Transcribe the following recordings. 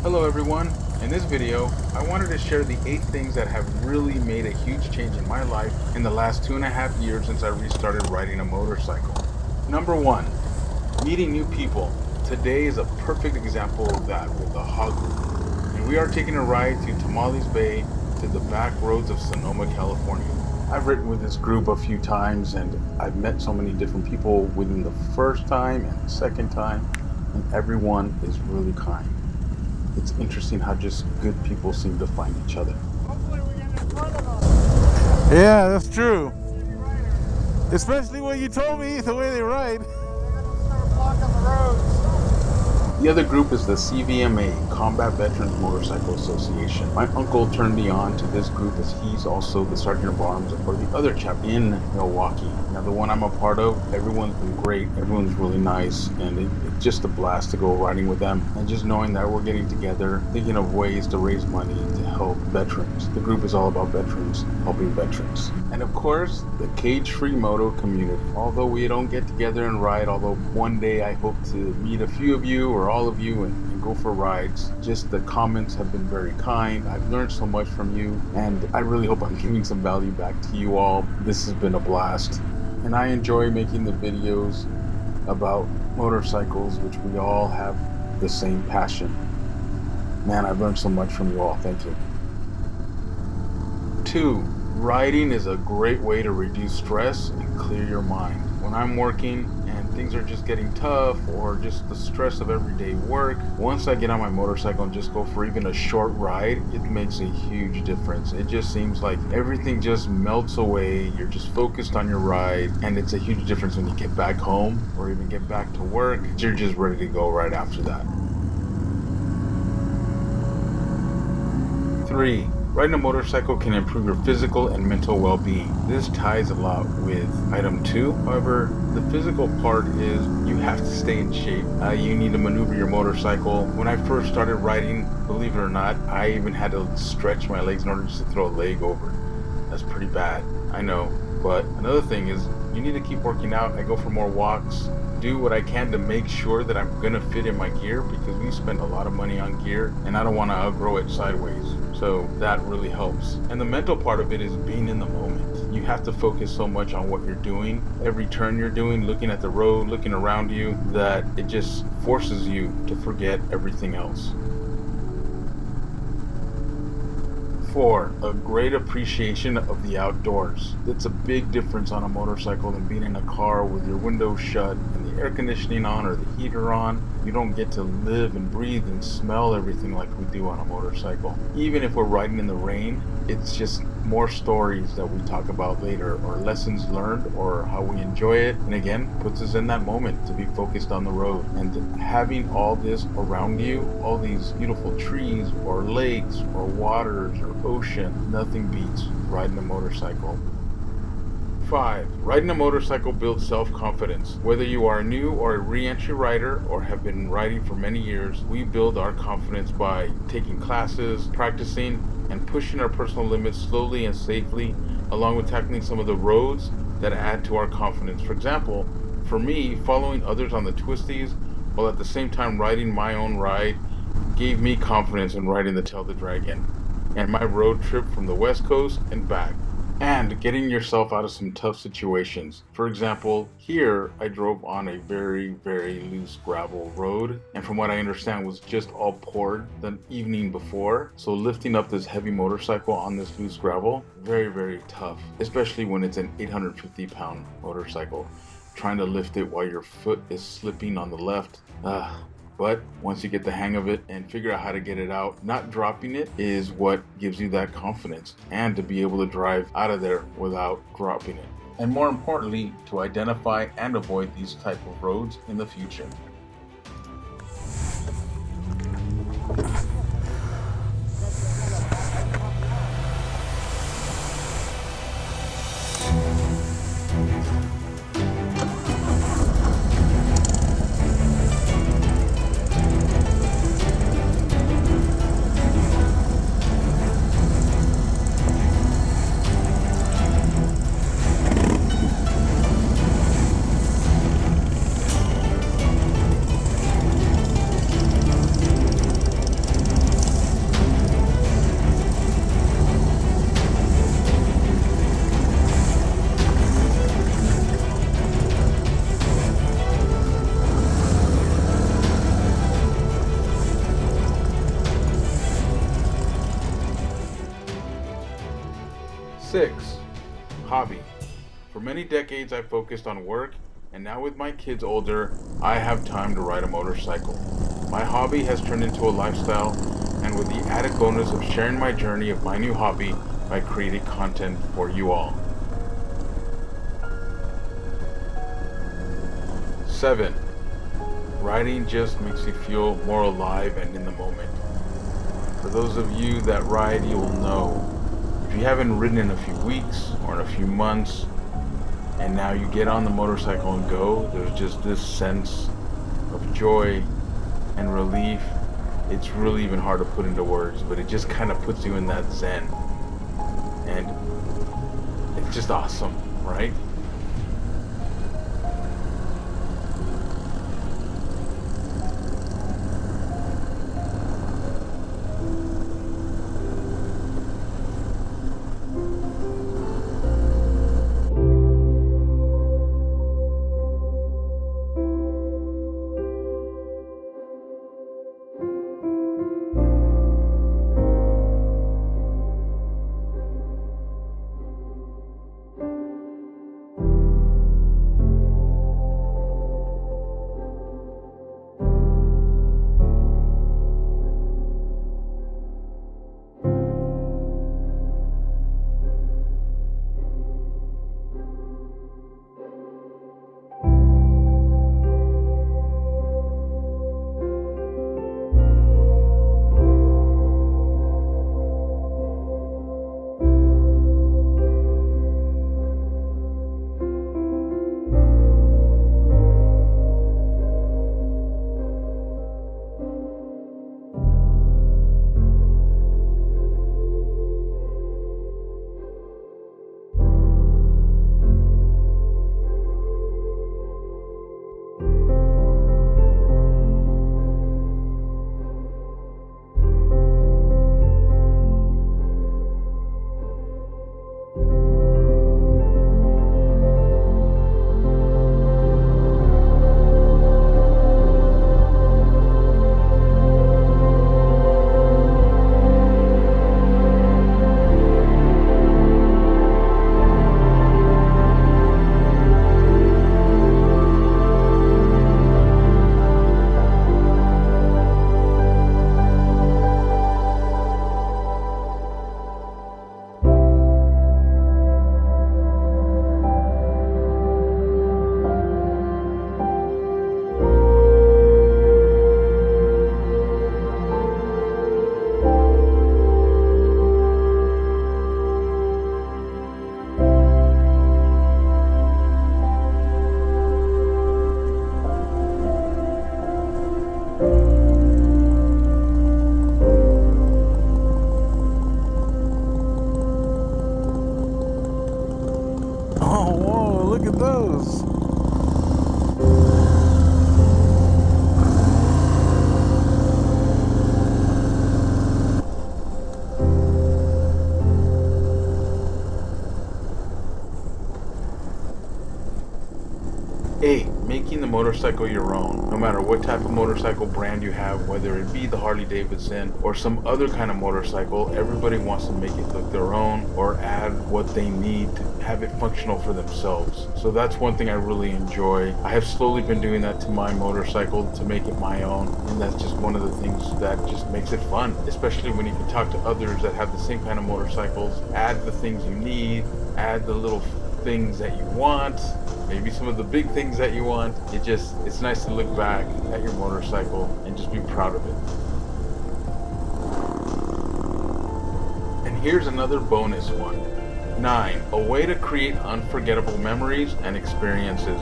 Hello everyone. In this video, I wanted to share the 8 things that have really made a huge change in my life in the last 2.5 years since I restarted riding a motorcycle. Number 1, meeting new people. Today is a perfect example of that with the 𝐦𝐨𝐬𝐞 group. And we are taking a ride to 𝐦𝐸 Bay to the back roads of Sonoma, California. I've ridden with this group a few times and I've met so many different people within the first time and the second time, and everyone is really kind. It's interesting how just good people seem to find each other. Hopefully we get in front of them. Yeah, that's true. Especially when you told me the way they ride. They're gonna start blocking the roads. The other group is the CVMA, Combat Veterans Motorcycle Association. My uncle turned me on to this group as he's also the Sergeant of Arms for the other chapter in Milwaukee. Now the one I'm a part of, everyone's been great, everyone's really nice, and it's just a blast to go riding with them. And just knowing that we're getting together, thinking of ways to raise money to help veterans. The group is all about veterans, helping veterans. And of course, the cage-free moto community. Although we don't get together and ride, although one day I hope to meet a few of you or all of you and go for rides. Just the comments have been very kind. I've learned so much from you, and I really hope I'm giving some value back to you all. This has been a blast, and I enjoy making the videos about motorcycles, which we all have the same passion. Man, I've learned so much from you all. Thank you. 2. Riding is a great way to reduce stress and clear your mind. When I'm working and things are just getting tough, or just the stress of everyday work, once I get on my motorcycle and just go for even a short ride, it makes a huge difference. It just seems like everything just melts away. You're just focused on your ride, and it's a huge difference when you get back home or even get back to work. You're just ready to go right after that. 3. Riding a motorcycle can improve your physical and mental well-being. This ties a lot with item 2. However, the physical part is you have to stay in shape. You need to maneuver your motorcycle. When I first started riding, believe it or not, I even had to stretch my legs in order just to throw a leg over. That's pretty bad, I know. But another thing is you need to keep working out. I go for more walks, do what I can to make sure that I'm gonna fit in my gear, because we spend a lot of money on gear and I don't want to outgrow it sideways. So that really helps. And the mental part of it is being in the moment. You have to focus so much on what you're doing, every turn you're doing, looking at the road, looking around you, that it just forces you to forget everything else. 4. A great appreciation of the outdoors. It's a big difference on a motorcycle than being in a car with your windows shut and the air conditioning on or the heater on. You don't get to live and breathe and smell everything like we do on a motorcycle. Even if we're riding in the rain, it's just more stories that we talk about later, or lessons learned, or how we enjoy it, and again puts us in that moment to be focused on the road. And having all this around you, all these beautiful trees or lakes or waters or ocean, nothing beats riding a motorcycle. 5. Riding a motorcycle builds self-confidence. Whether you are new or a re-entry rider or have been riding for many years, we build our confidence by taking classes, practicing, and pushing our personal limits slowly and safely, along with tackling some of the roads that add to our confidence. For example, for me, following others on the twisties while at the same time riding my own ride gave me confidence in riding the 𝐦𝐸𝐷𝗫𝐷 and my road trip from the West Coast and back. And getting yourself out of some tough situations. For example, here I drove on a very, very loose gravel road, and from what I understand was just all poured the evening before. So lifting up this heavy motorcycle on this loose gravel, very, very tough, especially when it's an 850-pound motorcycle. Trying to lift it while your foot is slipping on the left. But once you get the hang of it and figure out how to get it out, not dropping it is what gives you that confidence, and to be able to drive out of there without dropping it. And more importantly, to identify and avoid these type of roads in the future. 6. Hobby. For many decades I focused on work, and now with my kids older, I have time to ride a motorcycle. My hobby has turned into a lifestyle, and with the added bonus of sharing my journey of my new hobby, I created content for you all. 7. Riding just makes you feel more alive and in the moment. For those of you that ride, you will know. If you haven't ridden in a few weeks or in a few months, and now you get on the motorcycle and go, there's just this sense of joy and relief. It's really even hard to put into words, but it just kind of puts you in that zen. And it's just awesome, right? Oh, whoa, look at those. Eight, making the motorcycle your own. No matter what type of motorcycle brand you have, whether it be the Harley-Davidson or some other kind of motorcycle, everybody wants to make it look their own or add what they need to have it functional for themselves. So that's one thing I really enjoy. I have slowly been doing that to my motorcycle to make it my own, and that's just one of the things that just makes it fun, especially when you can talk to others that have the same kind of motorcycles, add the things you need, add the little things that you want, maybe some of the big things that you want. It's nice to look back at your motorcycle and just be proud of it. And here's another bonus one. 9, a way to create unforgettable memories and experiences.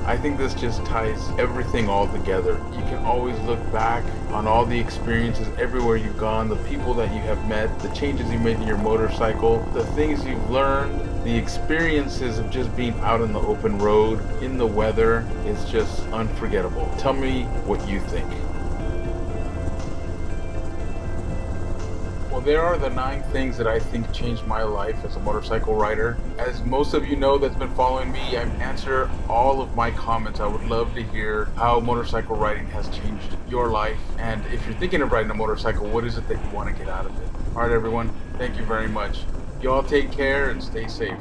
I think this just ties everything all together. You can always look back on all the experiences everywhere you've gone, the people that you have met, the changes you made to your motorcycle, the things you've learned, the experiences of just being out on the open road, in the weather. It's just unforgettable. Tell me what you think. Well, there are the 9 things that I think changed my life as a motorcycle rider. As most of you know that's been following me, I answer all of my comments. I would love to hear how motorcycle riding has changed your life. And if you're thinking of riding a motorcycle, what is it that you want to get out of it? All right, everyone. Thank you very much. Y'all take care and stay safe.